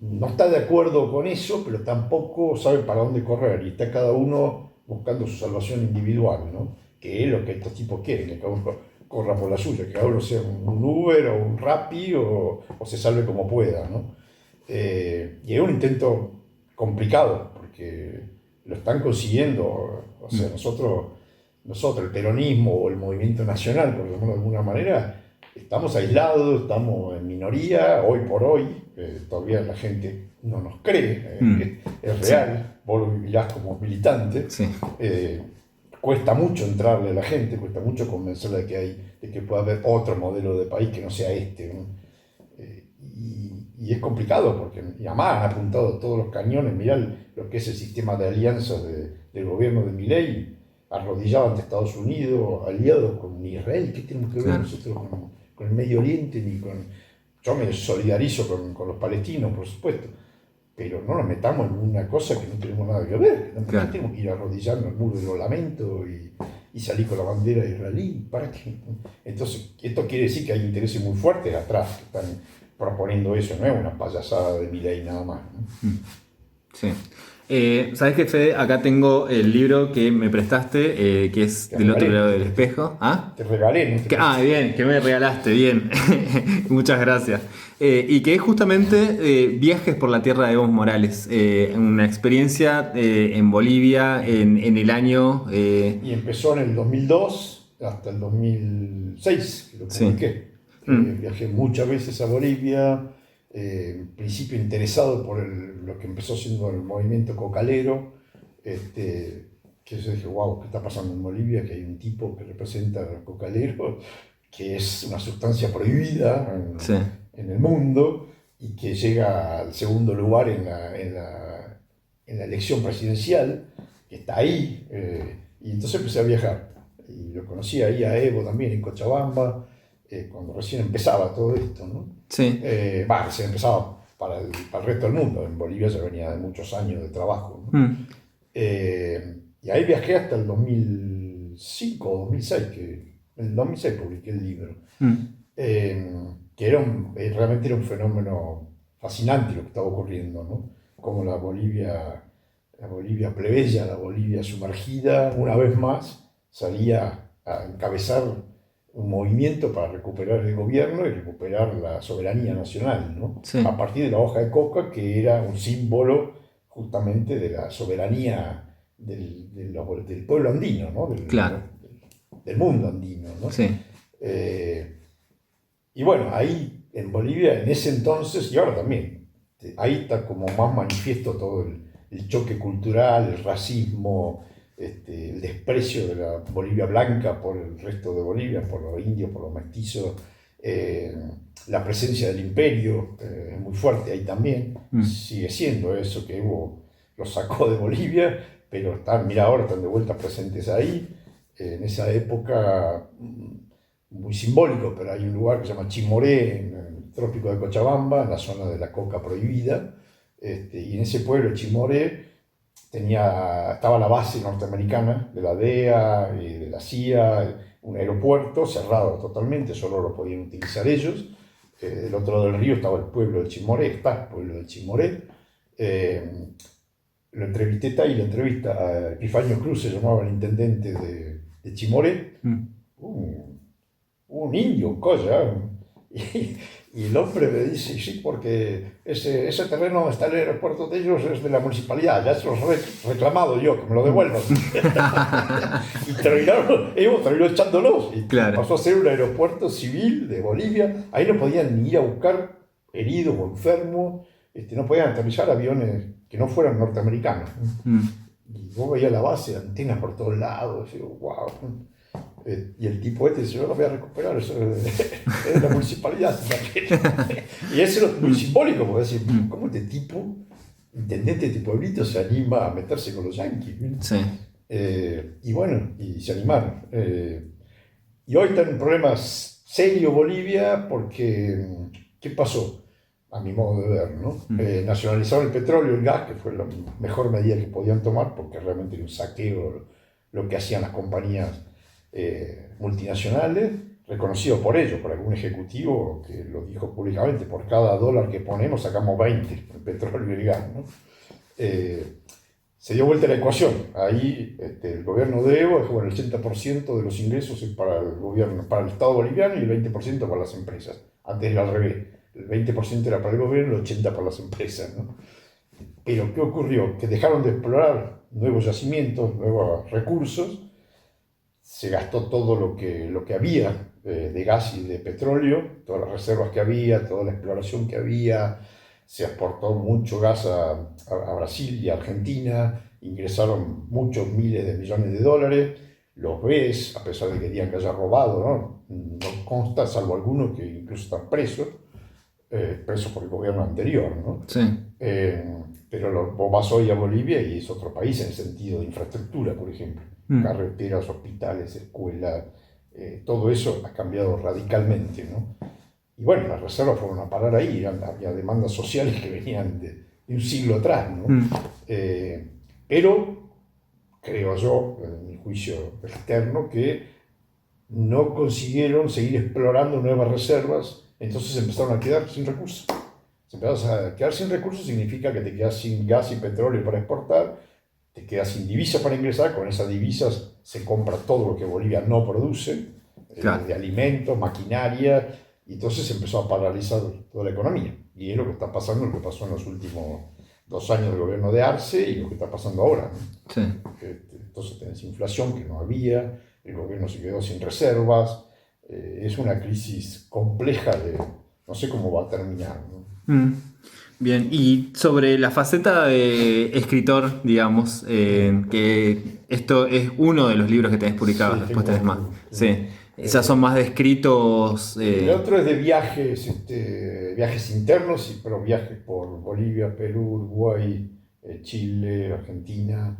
no está de acuerdo con eso, pero tampoco sabe para dónde correr, y está cada uno buscando su salvación individual, ¿no? Que es lo que estos tipos quieren, que cada uno corra por la suya, que cada uno sea un Uber o un Rappi o se salve como pueda, ¿no? Y es un intento complicado, porque lo están consiguiendo. O sea, nosotros, el peronismo o el movimiento nacional, por decirlo de alguna manera, estamos aislados, estamos en minoría, hoy por hoy, todavía la gente no nos cree, es real, sí. Vos lo vivirás como militante, Sí. Cuesta mucho entrarle a la gente, cuesta mucho convencerla de que pueda haber otro modelo de país que no sea este, ¿no? Y es complicado, porque y además han apuntado todos los cañones. Mirá lo que es el sistema de alianzas del gobierno de Milei, arrodillado ante Estados Unidos, aliados con Israel. ¿Qué tenemos que ver nosotros con el Medio Oriente? Yo me solidarizo con los palestinos, por supuesto, pero no nos metamos en una cosa que no tenemos nada que ver. ¿Por qué tenemos que ir arrodillando al muro de los lamentos y salir con la bandera israelí? ¿Para qué? Entonces, esto quiere decir que hay intereses muy fuertes atrás que están proponiendo eso, no es una payasada de Milei nada más, ¿no? Sí. ¿Sabes qué, Fede? Acá tengo el libro que me prestaste, que es Del otro lado del espejo. ¿Ah? Te regalé, ¿no? Bien, que me regalaste, bien. Muchas gracias. Y que es justamente Viajes por la tierra de Evo Morales, una experiencia en Bolivia en el año... Y empezó en el 2002 hasta el 2006, que lo publiqué. Viajé muchas veces a Bolivia, en principio interesado por lo que empezó siendo el movimiento cocalero, que yo dije, wow, ¿qué está pasando en Bolivia? Que hay un tipo que representa al cocalero, que es una sustancia prohibida en el mundo, y que llega al segundo lugar en la elección presidencial, que está ahí, y entonces empecé a viajar, y lo conocí ahí a Evo también en Cochabamba, cuando recién empezaba todo esto, ¿no? Sí. Recién empezaba para el resto del mundo. En Bolivia ya venía de muchos años de trabajo, ¿no? Y ahí viajé hasta el 2005 o 2006, que en el 2006 publiqué el libro. Que realmente era un fenómeno fascinante lo que estaba ocurriendo, ¿no? Como la Bolivia plebeya, la Bolivia sumergida, una vez más salía a encabezar un movimiento para recuperar el gobierno y recuperar la soberanía nacional, ¿no? Sí. A partir de la hoja de coca, que era un símbolo justamente de la soberanía del pueblo andino, ¿no? Claro. Del mundo andino, ¿no? Sí. Y bueno, ahí en Bolivia, en ese entonces, y ahora también, ahí está como más manifiesto todo el choque cultural, el racismo, el desprecio de la Bolivia blanca por el resto de Bolivia, por los indios, por los mestizos, la presencia del imperio es muy fuerte ahí también, sigue siendo eso que Evo los sacó de Bolivia, pero están, mira, ahora están de vuelta presentes ahí. En esa época, muy simbólico, pero hay un lugar que se llama Chimoré, en el trópico de Cochabamba, en la zona de la coca prohibida, y en ese pueblo, Chimoré, estaba la base norteamericana de la DEA y de la CIA, un aeropuerto cerrado totalmente, solo lo podían utilizar ellos. Del otro lado del río estaba el pueblo de Chimoré, está el pueblo de Chimoré. Lo entrevisté ahí, la entrevista a Epifanio Cruz, se llamaba el intendente de Chimoré, un indio, cosa. Y el hombre me dice, sí, porque ese terreno donde está el aeropuerto de ellos es de la municipalidad, ya se los he reclamado yo, que me lo devuelvan. Y terminó echándolos. Y claro. Pasó a ser un aeropuerto civil de Bolivia. Ahí no podían ni ir a buscar heridos o enfermos, no podían aterrizar aviones que no fueran norteamericanos. Y vos veías la base, antenas por todos lados, y digo, wow. Y el tipo dice, yo lo voy a recuperar, eso es de la municipalidad. Y eso es muy simbólico, porque decir, ¿cómo este tipo, intendente de este pueblito, se anima a meterse con los yanquis? Sí. Y bueno, y se animaron. Y hoy está en un problema serio Bolivia, porque, ¿qué pasó? A mi modo de ver, ¿no? Nacionalizaron el petróleo y el gas, que fue la mejor medida que podían tomar, porque realmente era un saqueo lo que hacían las compañías multinacionales, reconocido por ellos, por algún ejecutivo que lo dijo públicamente, por cada dólar que ponemos sacamos 20, el petróleo y el gas, ¿no? Se dio vuelta la ecuación. Ahí el gobierno de Evo dejó el 80% de los ingresos para el gobierno, para el Estado boliviano, y el 20% para las empresas. Antes era al revés. El 20% era para el gobierno y el 80% para las empresas, ¿no? Pero ¿qué ocurrió? Que dejaron de explorar nuevos yacimientos, nuevos recursos. Se gastó todo lo que había de gas y de petróleo, todas las reservas que había, toda la exploración que había. Se exportó mucho gas a Brasil y a Argentina, ingresaron muchos miles de millones de dólares. Los ves, a pesar de que digan que haya robado, no consta, salvo algunos que incluso están presos por el gobierno anterior, ¿no? Sí. Pero vos vas hoy a Bolivia y es otro país en sentido de infraestructura, por ejemplo. Carreteras, hospitales, escuelas, todo eso ha cambiado radicalmente, ¿no? Y bueno, las reservas fueron a parar ahí, había demandas sociales que venían de un siglo atrás, ¿no? Pero creo yo, en mi juicio externo, que no consiguieron seguir explorando nuevas reservas, entonces empezaron a quedar sin recursos. Si empiezas a quedar sin recursos significa que te quedas sin gas y petróleo para exportar, te quedas sin divisas para ingresar, con esas divisas se compra todo lo que Bolivia no produce, claro, de alimentos, maquinaria, y entonces se empezó a paralizar toda la economía. Y es lo que está pasando, lo que pasó en los últimos 2 años del gobierno de Arce y lo que está pasando ahora, ¿no? Sí. Entonces tenés inflación que no había, el gobierno se quedó sin reservas, es una crisis compleja de no sé cómo va a terminar, ¿no? Bien, y sobre la faceta de escritor, digamos, que esto es uno de los libros que tenés publicados, Sí, después tenés más. sí. Sí, esas son más de escritos. El otro es de viajes, viajes internos, pero viajes por Bolivia, Perú, Uruguay, Chile, Argentina.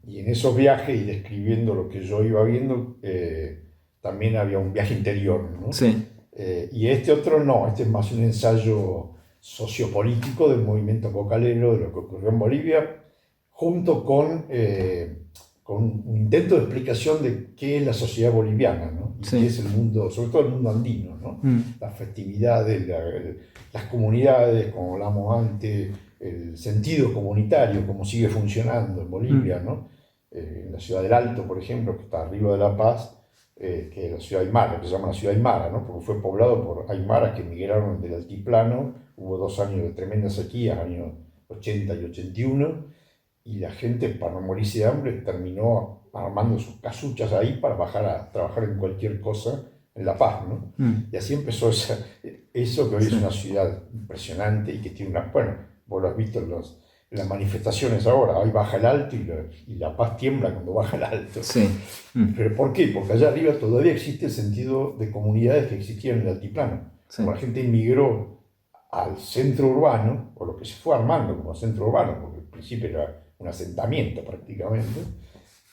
Y en esos viajes y describiendo lo que yo iba viendo, también había un viaje interior, ¿no? Sí. Y este otro no, este es más un ensayo sociopolítico del movimiento cocalero, de lo que ocurrió en Bolivia, junto con un intento de explicación de qué es la sociedad boliviana, ¿no? Y qué es el mundo, sobre todo el mundo andino, ¿no? Las festividades, las comunidades, como hablamos antes, el sentido comunitario, cómo sigue funcionando en Bolivia, ¿no? En la ciudad del Alto, por ejemplo, que está arriba de La Paz, que es la ciudad aymara, que se llama la ciudad aymara, ¿no? Porque fue poblado por aymaras que emigraron del altiplano. Hubo 2 años de tremenda sequía, años 80 y 81, y la gente, para no morirse de hambre, terminó armando sus casuchas ahí para bajar a trabajar en cualquier cosa en La Paz, ¿no? Y así empezó eso que hoy es una ciudad impresionante y que tiene una... Bueno, vos lo has visto en las manifestaciones ahora, hoy baja el alto y La Paz tiembla cuando baja el alto. Sí. ¿Pero por qué? Porque allá arriba todavía existe el sentido de comunidades que existían en el altiplano. Sí. Como la gente inmigró al centro urbano, o lo que se fue armando como centro urbano, porque al principio era un asentamiento prácticamente,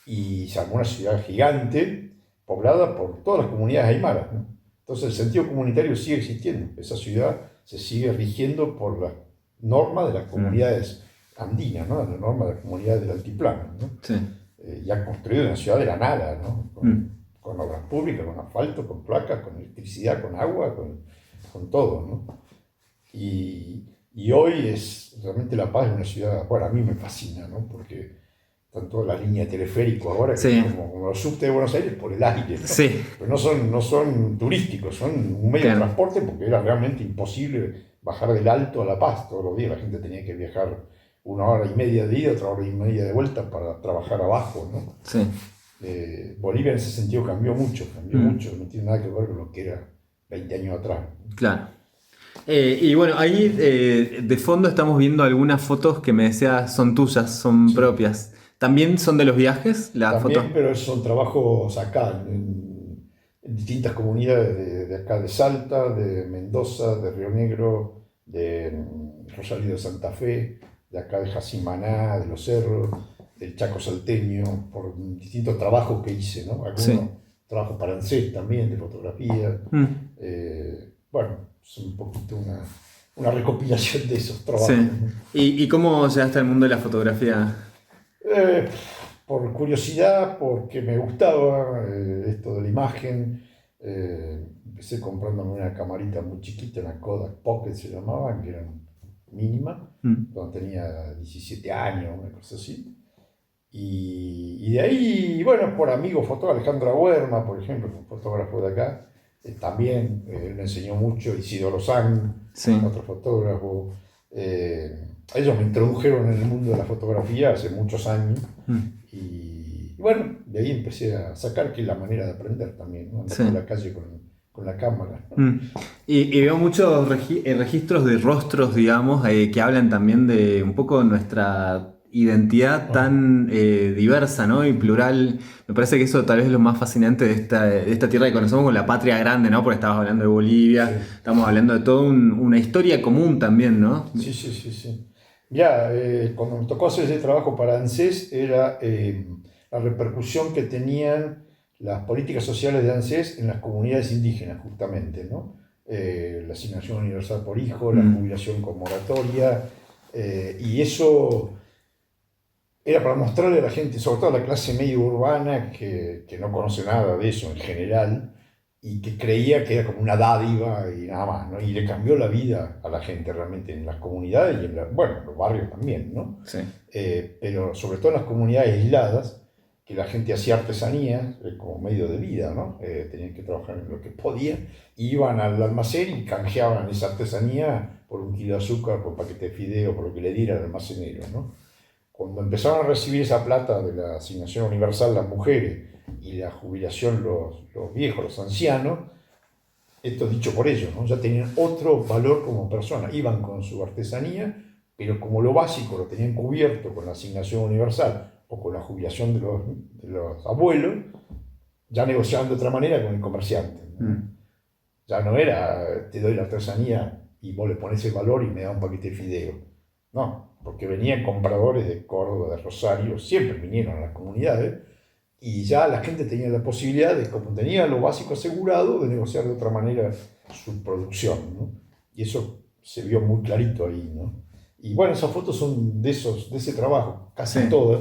y se armó una ciudad gigante, poblada por todas las comunidades aymaras, ¿no? Entonces el sentido comunitario sigue existiendo, esa ciudad se sigue rigiendo por las normas de las comunidades andinas, ¿no? Las normas de las comunidades del altiplano, ¿no? Sí. Y ha construido una ciudad de la nada, ¿no? Con obras públicas, con asfalto, con placas, con electricidad, con agua, con todo, ¿no? Y hoy es realmente La Paz es una ciudad, bueno, a mí me fascina, ¿no? Porque están todas las líneas de teleférico ahora, que Sí. son como los subtes de Buenos Aires por el aire, ¿no? Sí. Pero no son turísticos, son un medio de transporte, porque era realmente imposible bajar del Alto a La Paz todos los días. La gente tenía que viajar 1 hora y media de ida, 1 hora y media de vuelta para trabajar abajo, ¿no? Sí. Bolivia en ese sentido cambió mucho, no tiene nada que ver con lo que era 20 años atrás. Claro. Y bueno, ahí de fondo estamos viendo algunas fotos que me decías son tuyas, son propias. ¿También son de los viajes las También, fotos? pero son trabajos acá, en distintas comunidades de acá de Salta, de Mendoza, de Río Negro, de Rosario de Santa Fe, de acá de Jacimaná, de Los Cerros, del Chaco salteño, por distintos trabajos que hice, ¿no? Algunos trabajos para ANSES también, de fotografía. Bueno, es un poquito una recopilación de esos trabajos. Sí. ¿Y cómo llegaste al mundo de la fotografía? Por curiosidad, porque me gustaba esto de la imagen. Empecé comprándome una camarita muy chiquita, una Kodak Pocket se llamaban, que eran mínima, cuando tenía 17 años, una cosa así. Y de ahí, bueno, por amigos fotógrafos, Alejandra Huerma, por ejemplo, un fotógrafo de acá, también él me enseñó mucho, Isidoro San, otro fotógrafo. Ellos me introdujeron en el mundo de la fotografía hace muchos años. Y bueno, de ahí empecé a sacar, que es la manera de aprender también, ¿no? Andar por la calle con la cámara, ¿no? Y veo muchos registros de rostros, digamos, que hablan también de un poco nuestra identidad tan diversa, ¿no? Y plural. Me parece que eso tal vez es lo más fascinante de esta tierra que conocemos como la patria grande, ¿no? Porque estabas hablando de Bolivia, estamos hablando de toda una historia común también, ¿no? Sí. Ya, cuando me tocó hacer ese trabajo para ANSES, era la repercusión que tenían las políticas sociales de ANSES en las comunidades indígenas, justamente, ¿no? La asignación universal por hijo, la jubilación con moratoria, y eso era para mostrarle a la gente, sobre todo a la clase media urbana, que no conoce nada de eso en general, y que creía que era como una dádiva y nada más, ¿no? Y le cambió la vida a la gente realmente en las comunidades y en los barrios también, ¿no? Sí. Pero sobre todo en las comunidades aisladas, que la gente hacía artesanías como medio de vida, ¿no? Tenían que trabajar en lo que podían, iban al almacén y canjeaban esa artesanía por 1 kilo de azúcar, por un paquete de fideo, por lo que le diera al almacenero, ¿no? Cuando empezaron a recibir esa plata de la asignación universal las mujeres y la jubilación los viejos, los ancianos, esto es dicho por ellos, ¿no? Ya tenían otro valor como personas, iban con su artesanía, pero como lo básico lo tenían cubierto con la asignación universal o con la jubilación de los abuelos, ya negociaban de otra manera con el comerciante, ¿no? Ya no era, te doy la artesanía y vos le pones el valor y me da un paquete de fideo. No, porque venían compradores de Córdoba, de Rosario, siempre vinieron a las comunidades, y ya la gente tenía la posibilidad de, como tenía lo básico asegurado, de negociar de otra manera su producción, ¿no? Y eso se vio muy clarito ahí, ¿no? Y bueno, esas fotos son de ese trabajo, casi todas,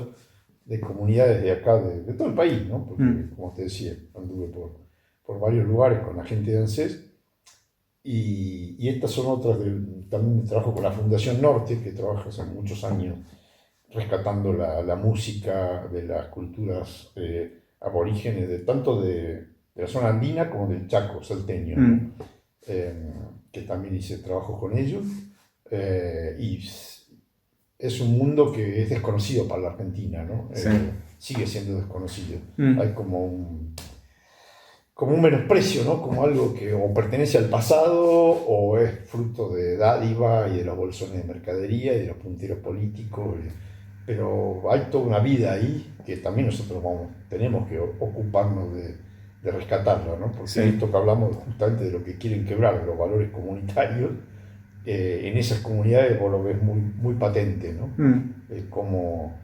de comunidades de acá, de todo el país, ¿no? Porque, como te decía, anduve por varios lugares con la gente de ANSES, y estas son otras, también trabajo con la Fundación Norte, que trabaja hace muchos años rescatando la música de las culturas aborígenes, tanto de la zona andina como del Chaco salteño, ¿no? Que también hice trabajo con ellos. Y es un mundo que es desconocido para la Argentina, ¿no? Sí. Sigue siendo desconocido. Hay como un menosprecio, ¿no? Como algo que o pertenece al pasado o es fruto de dádiva y de los bolsones de mercadería y de los punteros políticos. Pero hay toda una vida ahí que también nosotros tenemos que ocuparnos de rescatarla, ¿no? Porque esto que hablamos justamente de lo que quieren quebrar, los valores comunitarios, en esas comunidades vos lo ves muy, muy patente, ¿no? Como,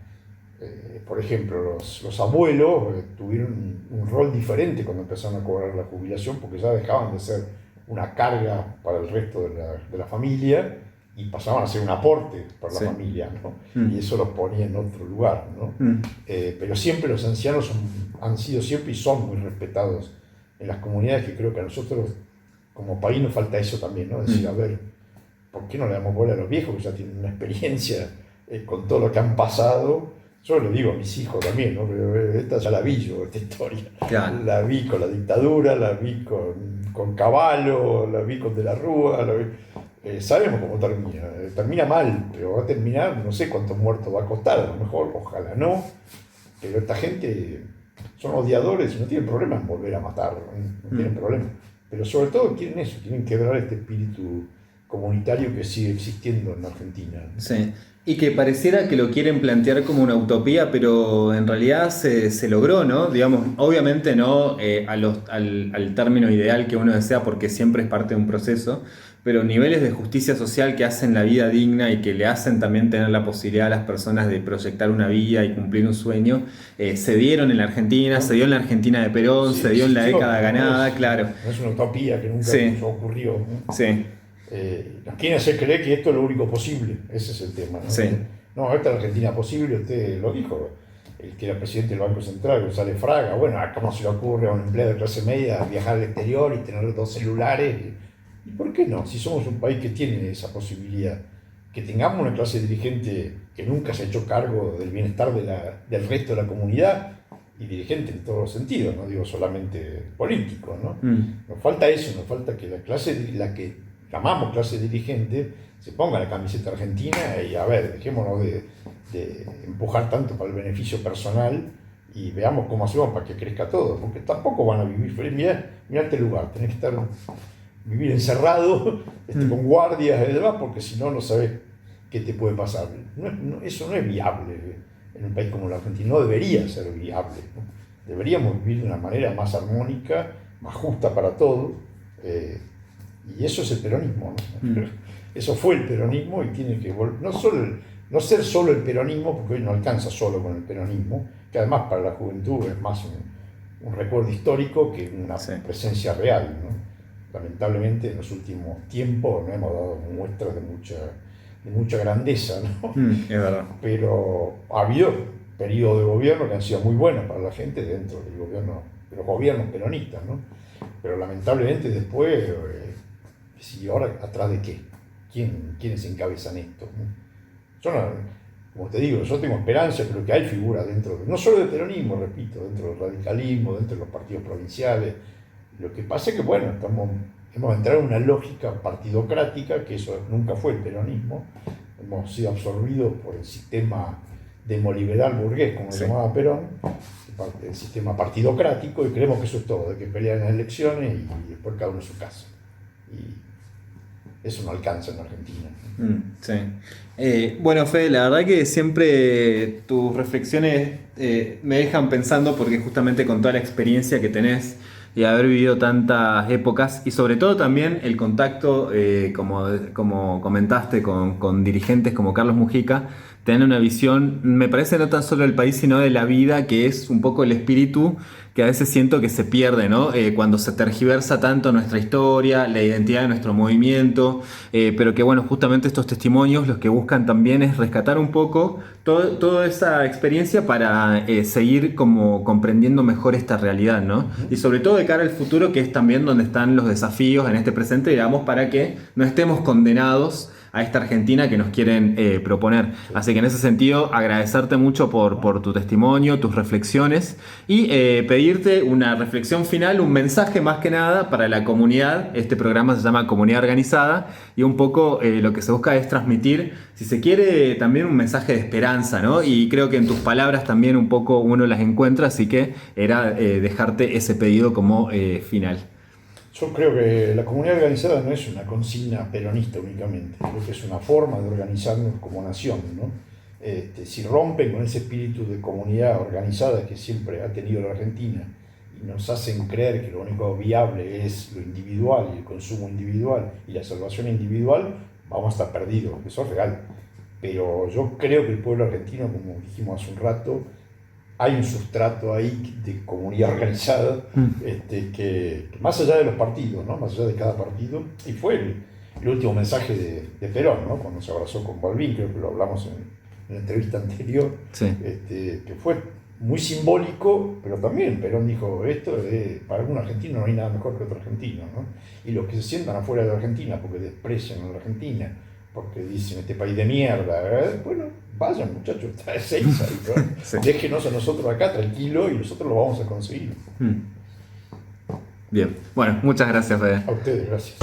por ejemplo, los abuelos tuvieron un rol diferente cuando empezaron a cobrar la jubilación, porque ya dejaban de ser una carga para el resto de la familia y pasaban a ser un aporte para la familia, ¿no? Y eso los ponía en otro lugar, ¿no? Pero siempre los ancianos han sido siempre y son muy respetados en las comunidades, que creo que a nosotros como país nos falta eso también, ¿no? Decir, a ver, ¿por qué no le damos bola a los viejos que ya tienen una experiencia con todo lo que han pasado? Yo le digo a mis hijos también, ¿no? Pero esta ya la vi yo, esta historia. Claro. La vi con la dictadura, la vi con Cavallo, la vi con De la Rúa, sabemos cómo termina. Termina mal, pero va a terminar, no sé cuántos muertos va a costar, a lo mejor, ojalá no. Pero esta gente son odiadores y no tienen problema en volver a matar, no tienen problema. Pero sobre todo quieren eso, quieren quebrar este espíritu comunitario que sigue existiendo en Argentina. Sí, y que pareciera que lo quieren plantear como una utopía, pero en realidad se logró, ¿no? Digamos, obviamente no al término ideal que uno desea, porque siempre es parte de un proceso, pero niveles de justicia social que hacen la vida digna y que le hacen también tener la posibilidad a las personas de proyectar una vida y cumplir un sueño, se dieron en la Argentina, se dio en la Argentina de Perón, se dio en la década ganada, claro. No es una utopía que nunca nos ocurrió, ¿no? Sí. Nos quieren hacer creer que esto es lo único posible, ese es el tema, ¿no? Sí. No, esta es la Argentina posible, usted lo dijo, el que era presidente del Banco Central, González Fraga, bueno, ¿cómo se le ocurre a un empleado de clase media viajar al exterior y tener 2 celulares? ¿Y por qué no? Si somos un país que tiene esa posibilidad, que tengamos una clase dirigente que nunca se ha hecho cargo del bienestar del resto de la comunidad, y dirigente en todos los sentidos, no digo solamente político, ¿no? Nos falta eso, nos falta que la que llamamos clase dirigente se ponga la camiseta argentina y a ver, dejémonos de empujar tanto para el beneficio personal y veamos cómo hacemos para que crezca todo, porque tampoco van a vivir feliz. Mirá este lugar, tenés que vivir encerrado, con guardias y demás, porque si no, no sabes qué te puede pasar. Eso no es viable en un país como la Argentina, no debería ser viable, ¿no? Deberíamos vivir de una manera más armónica, más justa para todos, y eso es el peronismo, ¿no? Eso fue el peronismo y tiene que volver, no ser solo el peronismo, porque hoy no alcanza solo con el peronismo, que además para la juventud es más un recuerdo histórico que una presencia real, ¿no? Lamentablemente en los últimos tiempos no hemos dado muestras de mucha grandeza, ¿no? Es verdad. Pero ha habido periodos de gobierno que han sido muy buenos para la gente dentro del gobierno, de los gobiernos peronistas, ¿no? Pero lamentablemente después, ¿y ahora atrás de qué? ¿Quiénes encabezan esto, ¿no? Yo no, como te digo, yo tengo esperanza, creo que hay figuras dentro, no solo del peronismo, repito, dentro del radicalismo, dentro de los partidos provinciales. Lo que pasa es que, bueno, hemos entrado en una lógica partidocrática, que eso nunca fue el peronismo. Hemos sido absorbidos por el sistema demoliberal burgués, como se llamaba Perón, el sistema partidocrático, y creemos que eso es todo, de que pelean en las elecciones y después cada uno en su casa. Y eso no alcanza en Argentina. Sí. Bueno, Fede, la verdad que siempre tus reflexiones me dejan pensando, porque justamente con toda la experiencia que tenés y haber vivido tantas épocas, y sobre todo también el contacto, como comentaste, con dirigentes como Carlos Mujica, tener una visión, me parece, no tan solo del país, sino de la vida, que es un poco el espíritu que a veces siento que se pierde, ¿no? Cuando se tergiversa tanto nuestra historia, la identidad de nuestro movimiento, pero que, bueno, justamente estos testimonios los que buscan también es rescatar un poco toda esa experiencia para seguir como comprendiendo mejor esta realidad, ¿no? Y sobre todo de cara al futuro, que es también donde están los desafíos en este presente, digamos, para que no estemos condenados a esta Argentina que nos quieren proponer. Así que en ese sentido, agradecerte mucho por tu testimonio, tus reflexiones y pedirte una reflexión final, un mensaje más que nada para la comunidad. Este programa se llama Comunidad Organizada y un poco lo que se busca es transmitir, si se quiere, también un mensaje de esperanza, ¿no? Y creo que en tus palabras también un poco uno las encuentra, así que era dejarte ese pedido como final. Yo creo que la comunidad organizada no es una consigna peronista únicamente, creo que es una forma de organizarnos como nación, ¿no? Si rompen con ese espíritu de comunidad organizada que siempre ha tenido la Argentina y nos hacen creer que lo único viable es lo individual y el consumo individual y la salvación individual, vamos a estar perdidos, eso es real. Pero yo creo que el pueblo argentino, como dijimos hace un rato, hay un sustrato ahí de comunidad organizada que más allá de los partidos, ¿no? Más allá de cada partido, y fue el último mensaje de Perón, ¿no? Cuando se abrazó con Balbín, creo que lo hablamos en la entrevista anterior, sí. Que fue muy simbólico, pero también Perón dijo, para algún argentino no hay nada mejor que otro argentino, ¿no? Y los que se sientan afuera de la Argentina porque desprecian a la Argentina, porque dicen este país de mierda, bueno, vayan muchachos, está Ezeiza, ¿no? Sí. Déjenos a nosotros acá tranquilo y nosotros lo vamos a conseguir. Bien, bueno, muchas gracias, Fede. A ustedes, gracias.